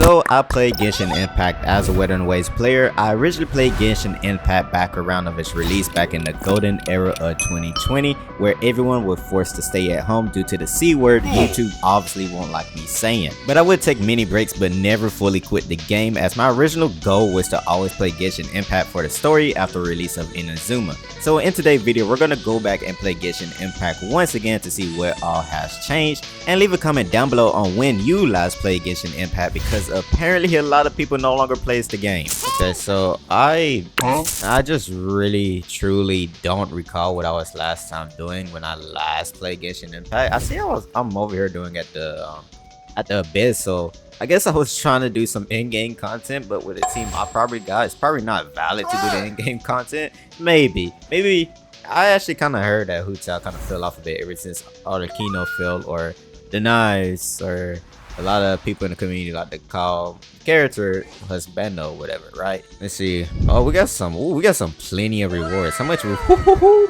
So I played Genshin Impact as a Wuthering Waves player. I originally played Genshin Impact back around of its release back in the golden era of 2020, where everyone was forced to stay at home due to the C word YouTube obviously won't like me saying. But I would take mini breaks but never fully quit the game, as my original goal was to always play Genshin Impact for the story after release of Inazuma. So in today's video we're gonna go back and play Genshin Impact once again to see what all has changed, and leave a comment down below on when you last played Genshin Impact, because apparently a lot of people no longer plays the game. Okay, so I just really truly don't recall what I was last time doing when I last played Genshin Impact. I see I'm over here doing at the Abyss, so I guess I was trying to do some in-game content, but with a team I probably got, it's probably not valid to do the in-game content. Maybe I actually kind of heard that Hotel kind of fell off a bit ever since Arlecchino fell, or denies, or a lot of people in the community like to call character husbando or whatever, right? Let's see. Oh, we got some plenty of rewards. How much?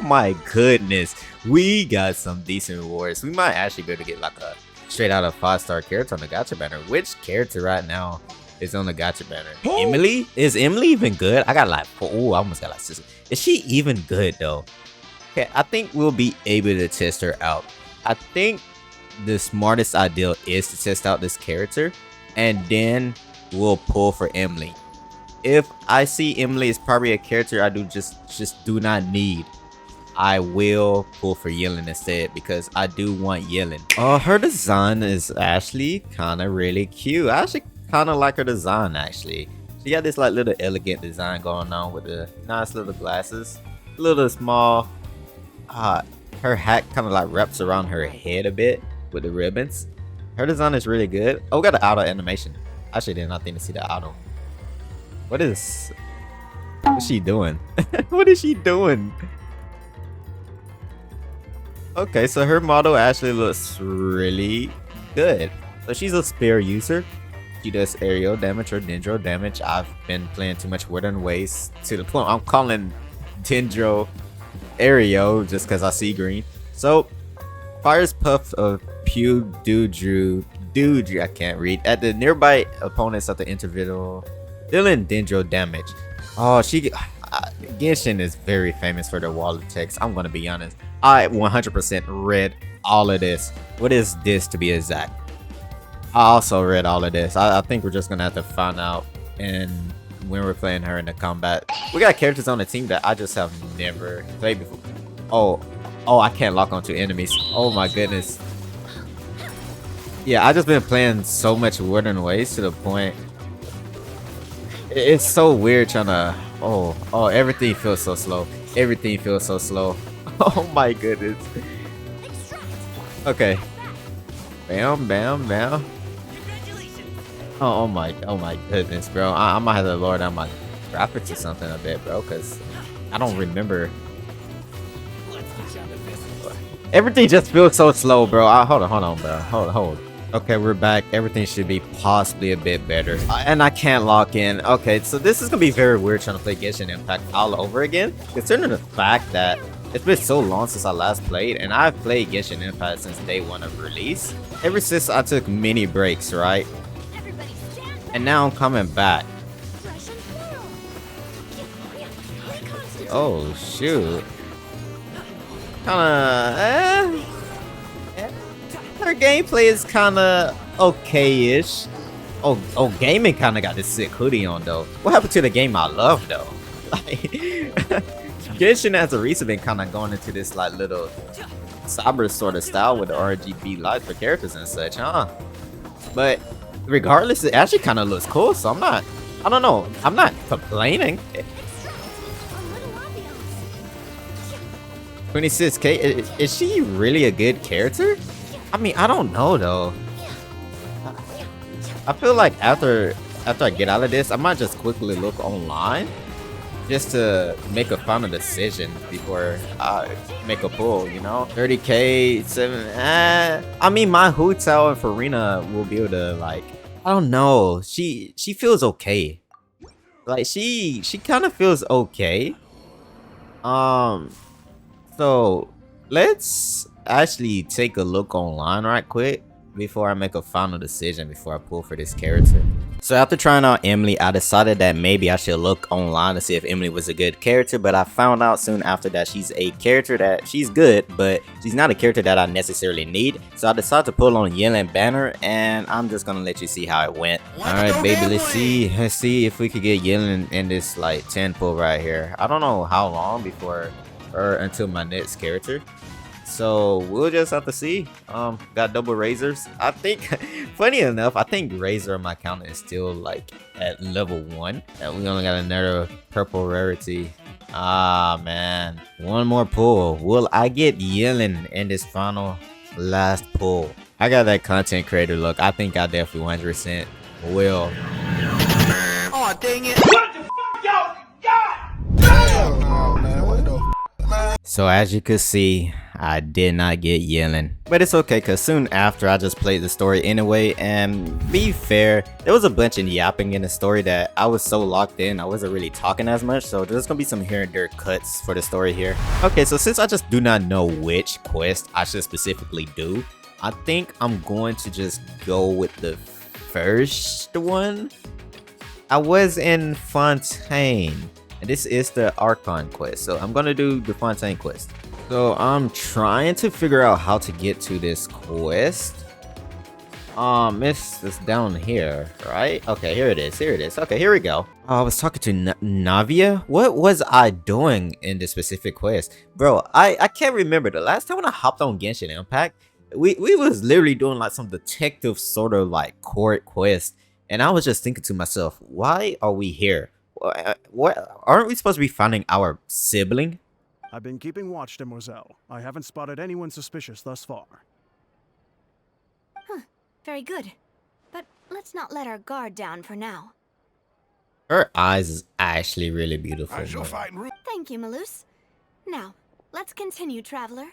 My goodness, we got some decent rewards. We might actually be able to get like a straight out of 5-star character on the gacha banner. Which character right now is on the gacha banner? Emily? Is Emily even good? I got like I almost got like 6. Is she even good though? Okay, I think we'll be able to test her out. I think the smartest idea is to test out this character, and then we'll pull for Emily. If I see Emily is probably a character I just do not need, I will pull for Yelin instead, because I do want Yelin. Oh, her design is actually kind of really cute. I actually kind of like her design actually. She got this like little elegant design going on with the nice little glasses, a little small. Her hat kind of like wraps around her head a bit with the ribbons. Her design is really good. Oh, we got the auto animation. I actually did not think to see the auto. What's she doing? What is she doing? Okay, so her model actually looks really good. So she's a spear user. She does aerial damage or dendro damage. I've been playing too much Wuthering Waves to the point I'm calling dendro aerial just because I see green. So fires puff of Duju, I can't read, at the nearby opponents at the interval, dealing dendro damage. Oh, Genshin is very famous for their wall of text. I'm gonna be honest, I 100% read all of this. What is this to be exact? I also read all of this. I think we're just gonna have to find out, and when we're playing her in the combat. We got characters on the team that I just have never played before. Oh, I can't lock onto enemies. Oh my goodness. Yeah, I just been playing so much Wuthering Waves to the point it's so weird trying to. Oh, everything feels so slow. Everything feels so slow. Oh my goodness. Okay. Bam, bam, bam. Oh my goodness, bro. I might have to lower down my graphics or something a bit, bro, because I don't remember. Everything just feels so slow, bro. Hold on, bro. Hold. Okay, we're back. Everything should be possibly a bit better. And I can't lock in. Okay, so this is gonna be very weird trying to play Genshin Impact all over again, considering the fact that it's been so long since I last played, and I've played Genshin Impact since day 1 of release. Ever since I took mini breaks, right? And now I'm coming back. Oh shoot. Her gameplay is kinda okay-ish. Oh, gaming kinda got this sick hoodie on though. What happened to the game I love though? Like, Genshin has a reason been kinda going into this like little cyber sort of style with the RGB lights for characters and such, huh? But regardless, it actually kinda looks cool, so I don't know. I'm not complaining. 26k, is she really a good character? I mean, I don't know though. I feel like after I get out of this, I might just quickly look online just to make a final decision before I make a pull, you know? 30k, 7, I mean, my Hotel and Farina will be able to, like, I don't know. She feels okay. Like, she kind of feels okay. So let's actually take a look online right quick before I make a final decision before I pull for this character. So after trying out Emily, I decided that maybe I should look online to see if Emily was a good character, but I found out soon after that she's a character that she's good, but she's not a character that I necessarily need. So I decided to pull on Yelling Banner, and I'm just gonna let you see how it went. Alright baby, let's see if we could get Yelling in this like 10 pull right here. I don't know how long before or until my next character. So we'll just have to see. Got double razors. I think funny enough, I think razor on my account is still like at level 1, and we only got another purple rarity. Ah man, one more pull. Will I get Yelling in this final last pull? I got that content creator look. I think I definitely 100% will. Oh dang it. What the fuck y'all got? So as you could see, I did not get Yelling, but it's okay because soon after I just played the story anyway, and be fair, there was a bunch of yapping in the story that I was so locked in I wasn't really talking as much, so there's gonna be some here and there cuts for the story here. Okay, so since I just do not know which quest I should specifically do, I think I'm going to just go with the first one. I was in Fontaine, and this is the Archon quest, so I'm gonna do the Fontaine quest. So I'm trying to figure out how to get to this quest. It's down here, right? Okay, here it is. Okay, here we go. Oh, I was talking to Navia. What was I doing in this specific quest? Bro, I can't remember. The last time when I hopped on Genshin Impact, we was literally doing like some detective sort of like court quest. And I was just thinking to myself, why are we here? What aren't we supposed to be finding our sibling? I've been keeping watch, demoiselle. I haven't spotted anyone suspicious thus far. Huh, very good. But let's not let our guard down for now. Her eyes is actually really beautiful. Thank you, Malus. Now, let's continue, traveler.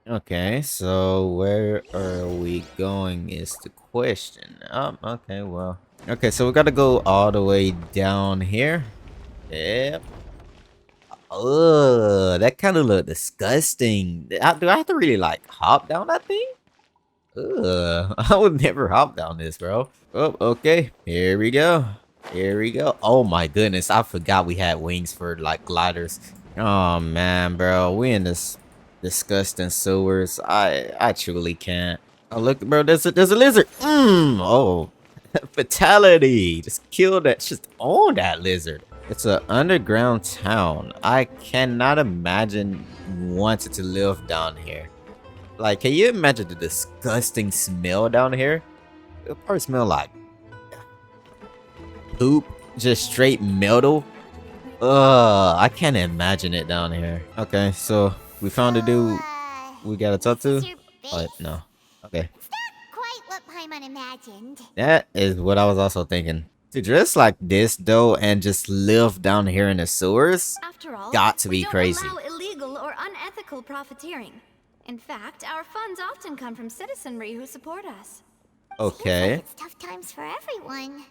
Okay, so where are we going is the question. Okay, well. Okay, so we gotta go all the way down here. Yep. Ugh, that kind of look disgusting. Do I have to really like hop down that thing? Ugh, I would never hop down this, bro. Oh, okay, here we go. Oh my goodness, I forgot we had wings for like gliders. Oh man, bro, we in this disgusting sewers. I truly can't. Oh look, bro, there's a lizard. Oh, fatality. Just kill that. Just own that lizard. It's an underground town. I cannot imagine wanting to live down here. Like, can you imagine the disgusting smell down here? It probably smell like poop, just straight metal. I can't imagine it down here. Okay, so we found a dude we gotta talk to. Oh, no. Okay. It's not quite what Paimon imagined. That is what I was also thinking. To dress like this though and just live down here in the sewers, After all, got to be crazy. We don't allow illegal or unethical profiteering. In fact, our funds often come from citizenry who support us. Okay. Seems like it's tough times for everyone.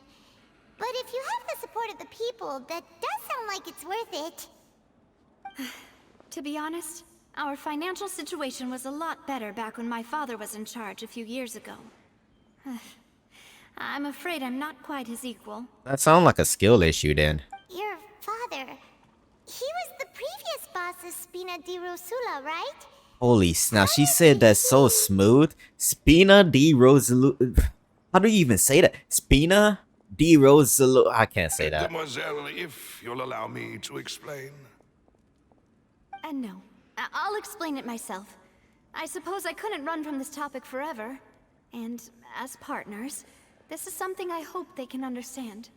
But if you have the support of the people, that does sound like it's worth it. To be honest, our financial situation was a lot better back when my father was in charge a few years ago. I'm afraid I'm not quite his equal. That sounds like a skill issue then. Your father, he was the previous boss of Spina di Rosula, right? Holy snap, she said that so smooth. Spina di Rosulu. How do you even say that? Spina di Rosulu. I can't say that. Mademoiselle, if you'll allow me to explain. No, I'll explain it myself. I suppose I couldn't run from this topic forever. And as partners, this is something I hope they can understand.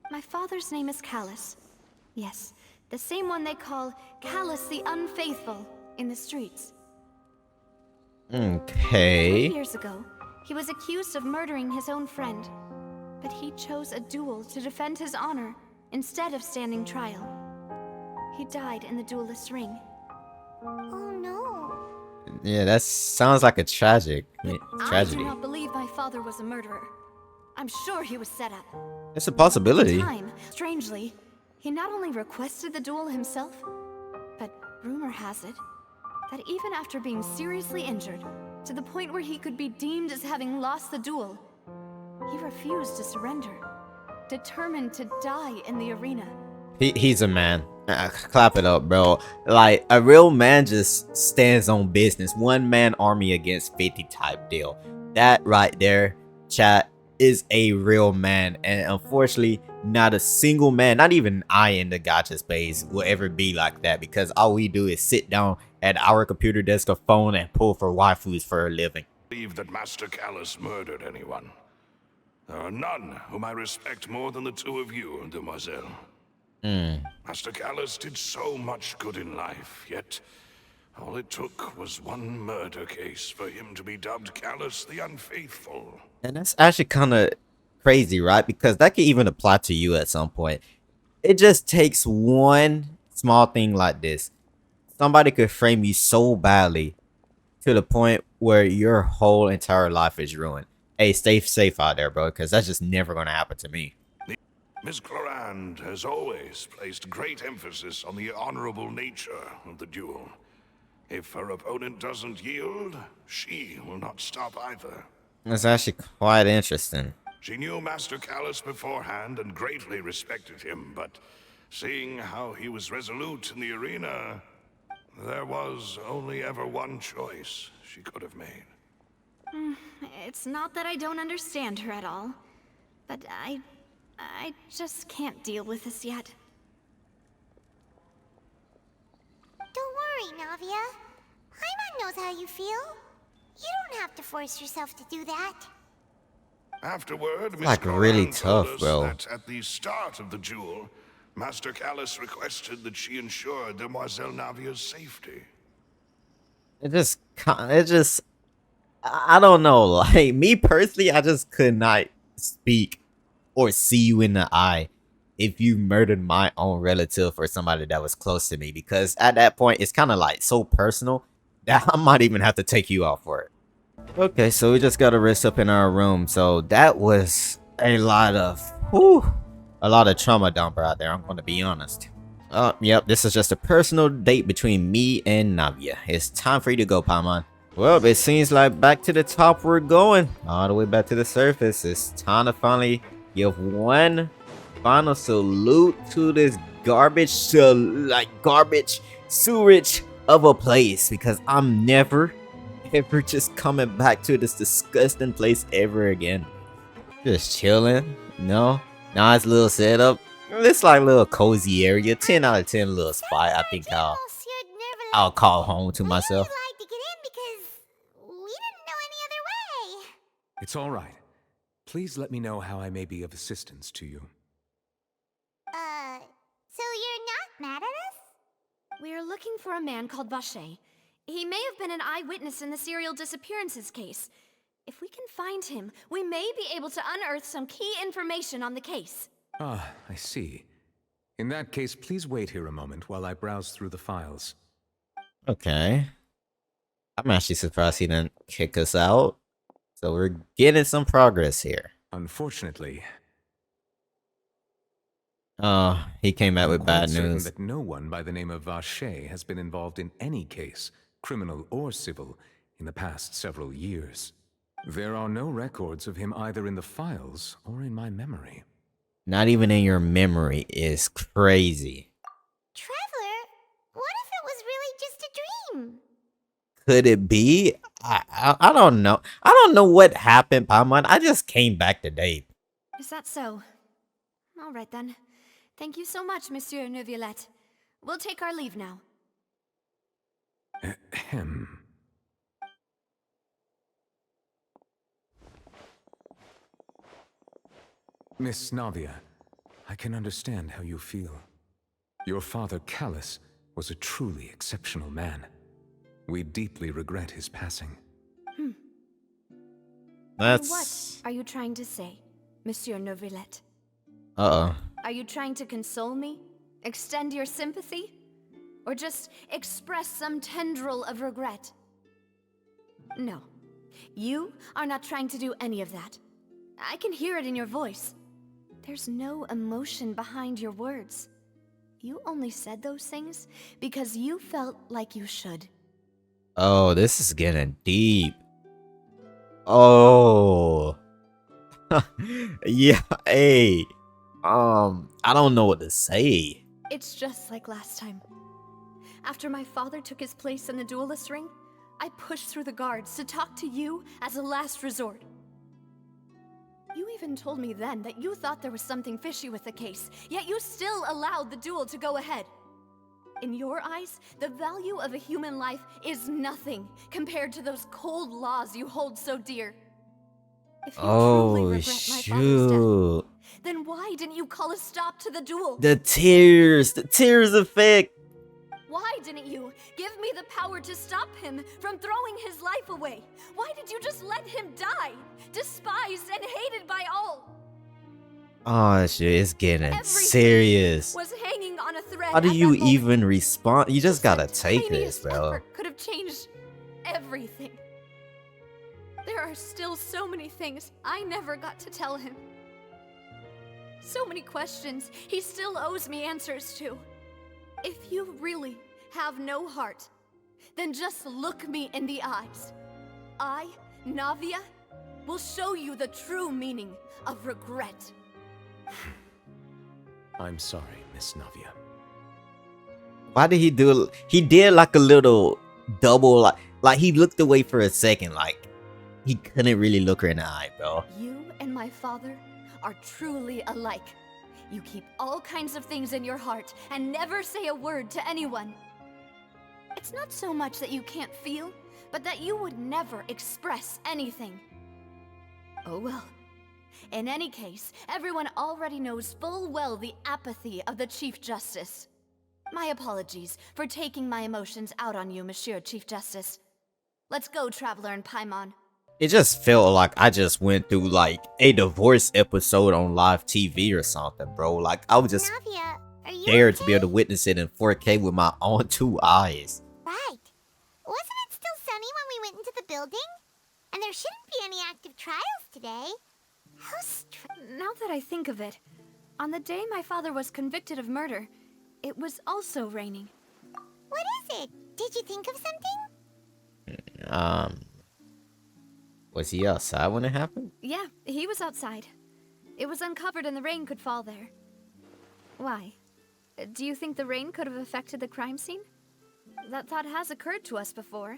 My father's name is Callus. Yes, the same one they call Callus the Unfaithful in the streets. Okay. 4 years ago, he was accused of murdering his own friend. But he chose a duel to defend his honor instead of standing trial. He died in the duelist's ring. Oh no. Yeah, that sounds like a tragedy. I do not believe my father was a murderer. I'm sure he was set up. It's a possibility. At the time, strangely, he not only requested the duel himself, but rumor has it that even after being seriously injured, to the point where he could be deemed as having lost the duel, He refused to surrender, determined to die in the arena. He's a man. Clap it up, bro. Like, a real man just stands on business. One man army against 50 type deal. That right there, chat, is a real man. And unfortunately, not a single man, not even I in the gacha space, will ever be like that. Because all we do is sit down at our computer desk or phone and pull for waifus for a living. Believe that Master Callus murdered anyone. There are none whom I respect more than the two of you, demoiselle. Master Callus did so much good in life, yet all it took was one murder case for him to be dubbed Callus the Unfaithful. And that's actually kind of crazy, right? Because that could even apply to you at some point. It just takes one small thing like this. Somebody could frame you so badly to the point where your whole entire life is ruined. Hey, stay safe out there, bro, because that's just never going to happen to me. Miss Clorand has always placed great emphasis on the honorable nature of the duel. If her opponent doesn't yield, she will not stop either. That's actually quite interesting. She knew Master Callus beforehand and greatly respected him, but seeing how he was resolute in the arena, there was only ever one choice she could have made. It's not that I don't understand her at all, but I just can't deal with this yet. Don't worry, Navia. Paimon knows how you feel. You don't have to force yourself to do that. Afterward, Miss Like really Clorand told tough, us bro. that at the start of the duel, Master Callus requested that she ensure Demoiselle Navia's safety. It just, I don't know. Like, me personally, I just could not speak or see you in the eye if you murdered my own relative or somebody that was close to me. Because at that point, it's kind of like so personal that I might even have to take you out for it. Okay, so we just got to rest up in our room. So that was a lot of trauma dumper out there, I'm going to be honest. Yep, this is just a personal date between me and Navia. It's time for you to go, Paimon. Well, it seems like back to the top we're going. All the way back to the surface. It's time to finally give one final salute to this garbage sewage of a place. Because I'm never, ever just coming back to this disgusting place ever again. Just chilling, no? Nice little setup. It's like a little cozy area. 10 out of 10 little spot. I think I'll call home to myself. Like to get in because we didn't know any other way. It's all right. Please let me know how I may be of assistance to you. So you're not mad at us? We're looking for a man called Vache. He may have been an eyewitness in the serial disappearances case. If we can find him, we may be able to unearth some key information on the case. Ah, I see. In that case, please wait here a moment while I browse through the files. Okay. I'm actually surprised he didn't kick us out. So we're getting some progress here. Unfortunately, Oh, he came out with bad I'm certain news. that no one by the name of Vache has been involved in any case, criminal or civil, in the past several years. There are no records of him either in the files or in my memory. Not even in your memory is crazy. Traveler, what if it was really just a dream? Could it be? I don't know. I don't know what happened, Paimon. I just came back today. Is that so? All right then. Thank you so much, Monsieur Neuvillette. We'll take our leave now. Ahem. Miss Navia, I can understand how you feel. Your father, Callus, was a truly exceptional man. We deeply regret his passing. That's... What are you trying to say, Monsieur Neuvillette? Uh-oh. Are you trying to console me? Extend your sympathy? Or just express some tendril of regret? No. You are not trying to do any of that. I can hear it in your voice. There's no emotion behind your words. You only said those things because you felt like you should. Oh, this is getting deep. Oh. Yeah, hey. I don't know what to say. It's just like last time. After my father took his place in the duelist ring, I pushed through the guards to talk to you as a last resort. You even told me then that you thought there was something fishy with the case, yet you still allowed the duel to go ahead. In your eyes, the value of a human life is nothing compared to those cold laws you hold so dear. If you truly regret my father's death, then why didn't you call a stop to the duel? The tears effect. Why didn't you give me the power to stop him from throwing his life away? Why did you just let him die, despised and hated by all? Oh shit, it's getting Everything serious. was hanging on a thread. How do at you that moment. even respond? You just gotta The take tiniest this, bro. effort could have changed everything. There are still so many things I never got to tell him. So many questions he still owes me answers to. If you really have no heart, then just look me in the eyes. I, Navia, will show you the true meaning of regret. I'm sorry, Miss Navia. Why did he do? He did like a little double, like he looked away for a second, like he couldn't really look her in the eye, bro. You and my father are truly alike. You keep all kinds of things in your heart and never say a word to anyone. It's not so much that you can't feel, but that you would never express anything. Oh well. In any case, everyone already knows full well the apathy of the Chief Justice. My apologies for taking my emotions out on you, Monsieur Chief Justice. Let's go, Traveler and Paimon. It just felt like I just went through like a divorce episode on live TV or something, bro. Like I was just Navia, are you dared okay? to be able to witness it in 4K with my own 2 eyes. Right. Wasn't it still sunny when we went into the building? And there shouldn't be any active trials today. How Now that I think of it, on the day my father was convicted of murder, it was also raining. What is it? Did you think of something? Was he outside when it happened? Yeah, he was outside. It was uncovered and the rain could fall there. Why? Do you think the rain could have affected the crime scene? That thought has occurred to us before.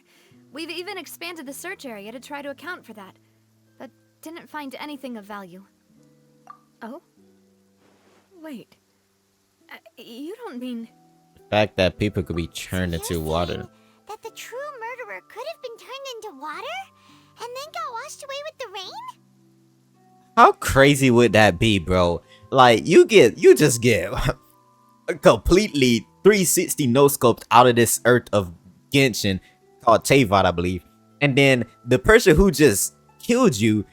We've even expanded the search area to try to account for that, but didn't find anything of value. Oh? Wait. You don't mean... The fact that people could be turned So into you're water. saying that the true murderer could have been turned into water? And then got washed away with the rain? How crazy would that be, bro? Like you just get completely 360 no scoped out of this earth of Genshin called Teyvat, I believe. And then the person who just killed you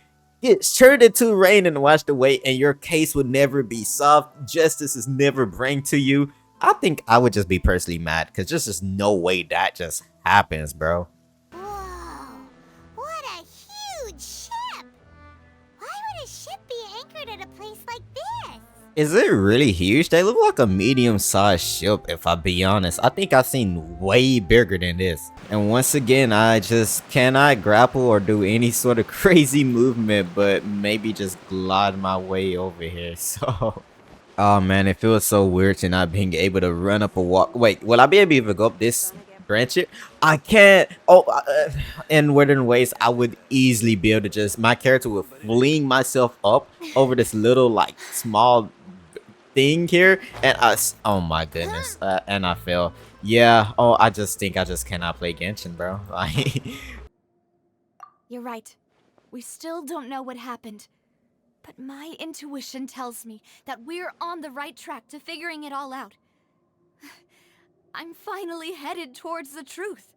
gets turned into rain and washed away, and your case would never be solved. Justice is never bring to you. I think I would just be personally mad because there's just no way that just happens, bro. Whoa. What a huge ship! Why would a ship be anchored at a place like this? Is it really huge? They look like a medium-sized ship, if I be honest. I think I've seen way bigger than this. And once again, I just cannot grapple or do any sort of crazy movement, but maybe just glide my way over here. So, oh man, it feels so weird to not being able to run up a walk. Wait, will I be able to go up this branch here? I can't. Oh, in Wuthering Waves, I would easily be able to just, my character would fling myself up over this little, like, small thing here, and oh my goodness, and I fell. Yeah, oh, I just think I just cannot play Genshin, bro. Like, You're right. We still don't know what happened. But my intuition tells me that we're on the right track to figuring it all out. I'm finally headed towards the truth.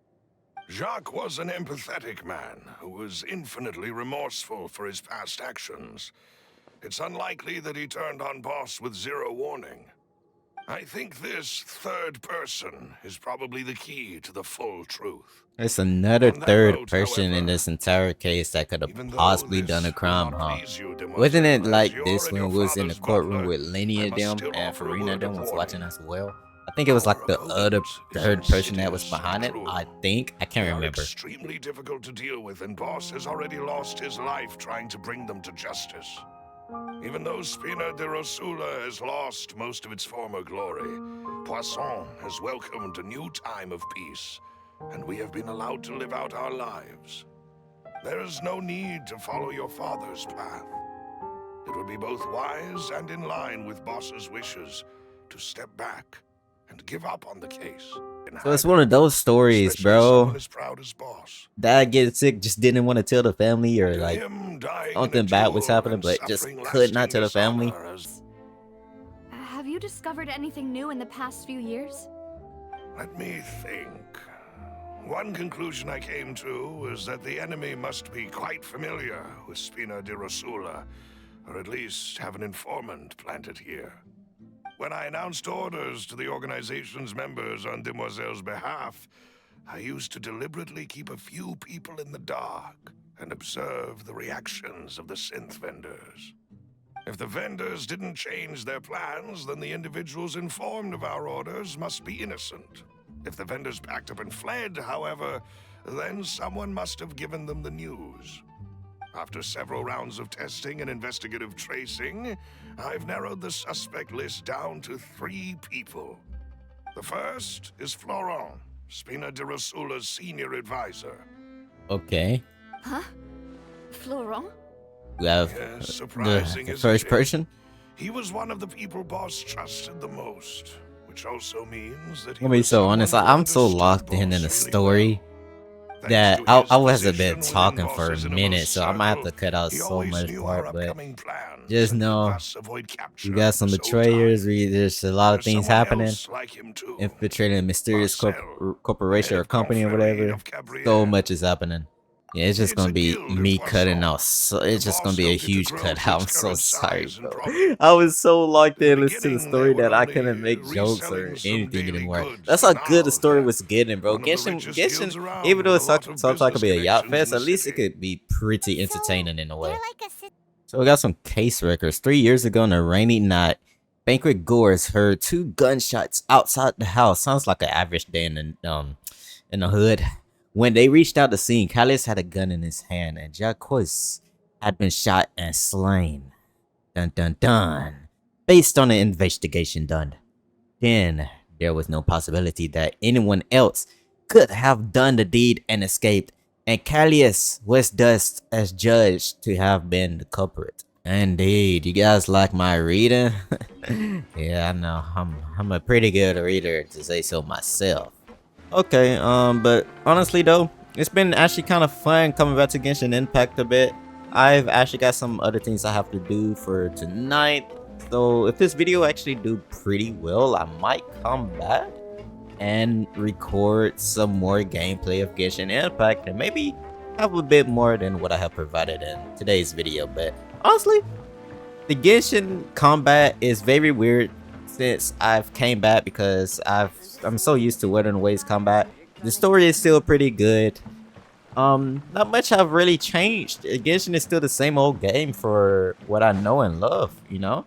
Jacques was an empathetic man who was infinitely remorseful for his past actions. It's unlikely that he turned on Boss with zero warning. I think this third person is probably the key to the full truth. there's another On that third note, person in however, this entire case that could have even though possibly this done a will crime, not huh? please you, Demoiselle, Wasn't it as like you're this in when your we was in the father's courtroom butler, with Lenny I and must them, still and offer a Farina word and them of was warning. watching as well? I think it was like Our the other opponent is third person that was insidious behind and it. cruel. I think. I They can't are remember. extremely difficult to deal with, and Boss has already lost his life trying to bring them to justice. Even though Spina de Rosula has lost most of its former glory, Poisson has welcomed a new time of peace, and we have been allowed to live out our lives. There is no need to follow your father's path. It would be both wise and in line with Boss's wishes to step back and give up on the case. So it's one of those stories, Especially someone bro. as proud as Boss. Dad gets sick, just didn't want to tell the family, or To like him, dying in a something bad was duel happening, and but just suffering could not tell the lasting family. dishonor has- Have you discovered anything new in the past few years? Let me think. One conclusion I came to is that the enemy must be quite familiar with Spina de Rosula, or at least have an informant planted here. When I announced orders to the organization's members on Demoiselle's behalf, I used to deliberately keep a few people in the dark and observe the reactions of the synth vendors. If the vendors didn't change their plans, then the individuals informed of our orders must be innocent. If the vendors packed up and fled, however, then someone must have given them the news. After several rounds of testing and investigative tracing, I've narrowed the suspect list down to 3 people. The first is Florent, Spina de Rosula's senior advisor. Okay, Huh? Florent? we have Yes, surprising, the isn't first it? person. He was one of the people Boss trusted the most, which also means that he Let me be was so someone honest. who I'm so understood locked in Boss the really story well. Thanks that to I his wasn't been position talking within for a Boss's minute, innermost so I might have to circle, cut out he so always much knew part. our But upcoming plans just and could know thus avoid capture we got some this whole betrayers. time. There's a lot of There's things someone happening. else like him too. Infiltrating a mysterious Marcel, corporation or head company or confrérie whatever. of Cabrières. So much is happening. Yeah, it's just It's gonna a be guild in me Poisson. cutting out. So it's The just gonna boss be a hoped it to huge grow cut to out. its I'm so current sorry, size and bro. prominence. I was so locked In in the to the beginning, they story were that I only couldn't make jokes or reselling some anything daily anymore. goods, That's but how good the now story they're was getting, bro. one of the richest guilds Genshin, around even though with it's a lot of sometimes could be a yacht business fest, at least it connections in could be pretty So, entertaining in a way. they're like a si- So we got some case records. 3 years ago on a rainy night, Banquet Gores heard 2 gunshots outside the house. Sounds like an average day in the hood. When they reached out the scene, Callis had a gun in his hand and Jacques had been shot and slain. Dun dun dun. Based on the investigation done, then there was no possibility that anyone else could have done the deed and escaped, and Callius was thus as judged to have been the culprit. Indeed, you guys like my reading? Yeah, I know. I'm a pretty good reader, to say so myself. Okay, but honestly though, it's been actually kind of fun coming back to Genshin Impact a bit. I've actually got some other things I have to do for tonight. So if this video actually do pretty well, I might come back and record some more gameplay of Genshin Impact and maybe have a bit more than what I have provided in today's video. But honestly, the Genshin combat is very weird since I've came back because I'm so used to Wuthering Waves combat. The story is still pretty good. Not much have really changed. Genshin is still the same old game for what I know and love, you know?